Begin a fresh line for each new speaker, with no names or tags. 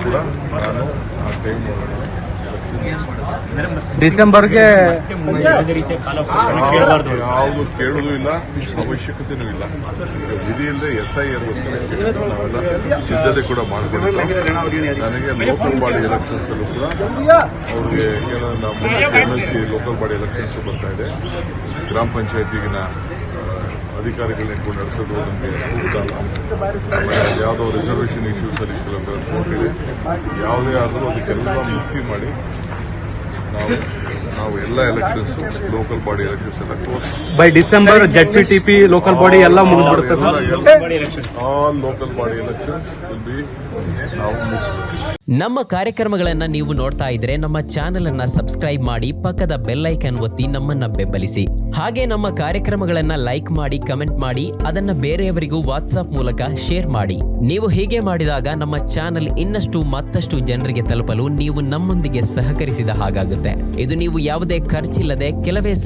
ಕೂಡ ನಾನು ಆ ಟೈಮ್ ಒಳಗಡೆ
ಡಿಸೆಂಬರ್ಗೆ
ಯಾವುದು ಕೇಳೋದು ಇಲ್ಲ, ಅವಶ್ಯಕತೆನೂ ಇಲ್ಲ. ಈಗ ವಿಧಿ ಇಲ್ಲದೆ SIR ನಾವೆಲ್ಲ ಸಿದ್ಧತೆ ಕೂಡ ಮಾಡಿಕೊಂಡಿಲ್ಲ. ನನಗೆ ಲೋಕಲ್ ಬಾಡಿ ಎಲೆಕ್ಷನ್ಸ್ ಅಲ್ಲೂ ಕೂಡ ಅವ್ರಿಗೆ ನಮ್ಮ MLC ಲೋಕಲ್ ಬಾಡಿ ಎಲೆಕ್ಷನ್ಸ್ ಬರ್ತಾ ಇದೆ. ಗ್ರಾಮ ಪಂಚಾಯತಿಗಿನ ಅಧಿಕಾರಿಗಳನ್ನ ಇಟ್ಕೊಂಡು ನಡೆಸೋದು ನಮಗೆ ಸೂಕ್ತ ಅಲ್ಲ. ಯಾವುದೋ ರಿಸರ್ವೇಷನ್ ಇಶ್ಯೂಸ್ ಅಲ್ಲಿ ಕೆಲವೊಂದು ಕೋರ್ಟ್ ಇದೆ. ಯಾವುದೇ ಆದರೂ ಅದಕ್ಕೆಲ್ಲ ಮುಕ್ತಿ ಮಾಡಿ ನಾವು ಎಲ್ಲ ಎಲೆಕ್ಷನ್ಸ್ ಲೋಕಲ್ ಬಾಡಿ ಎಲೆಕ್ಷನ್ಸ್ ಎಲ್ಲ
by December ZPTP local body ಎಲ್ಲ ಮುಗಿದ್ಬಿಡುತ್ತೆ sir.
All local body elections will be ನಾವು ಮುಗಿಸ್ಬೇಕು.
ನಮ್ಮ ಕಾರ್ಯಕ್ರಮಗಳನ್ನ ನೀವು ನೋಡ್ತಾ ಇದ್ರೆ ನಮ್ಮ ಚಾನೆಲ್ ಅನ್ನ ಸಬ್ಸ್ಕ್ರೈಬ್ ಮಾಡಿ, ಪಕ್ಕದ ಬೆಲ್ ಐಕಾನ್ ಒತ್ತಿ ನಮ್ಮನ್ನ ಬೆಂಬಲಿಸಿ. ಹಾಗೆ ನಮ್ಮ ಕಾರ್ಯಕ್ರಮಗಳನ್ನ ಲೈಕ್ ಮಾಡಿ, ಕಮೆಂಟ್ ಮಾಡಿ, ಅದನ್ನ ಬೇರೆಯವರಿಗೂ ವಾಟ್ಸ್ಆಪ್ ಮೂಲಕ ಶೇರ್ ಮಾಡಿ. ನೀವು ಹೀಗೆ ಮಾಡಿದಾಗ ನಮ್ಮ ಚಾನೆಲ್ ಇನ್ನಷ್ಟು ಮತ್ತಷ್ಟು ಜನರಿಗೆ ತಲುಪಲು ನೀವು ನಮ್ಮೊಂದಿಗೆ ಸಹಕರಿಸಿದ ಹಾಗಾಗುತ್ತೆ. ಇದು ನೀವು ಯಾವುದೇ ಖರ್ಚಿಲ್ಲದೆ ಕೆಲವೇ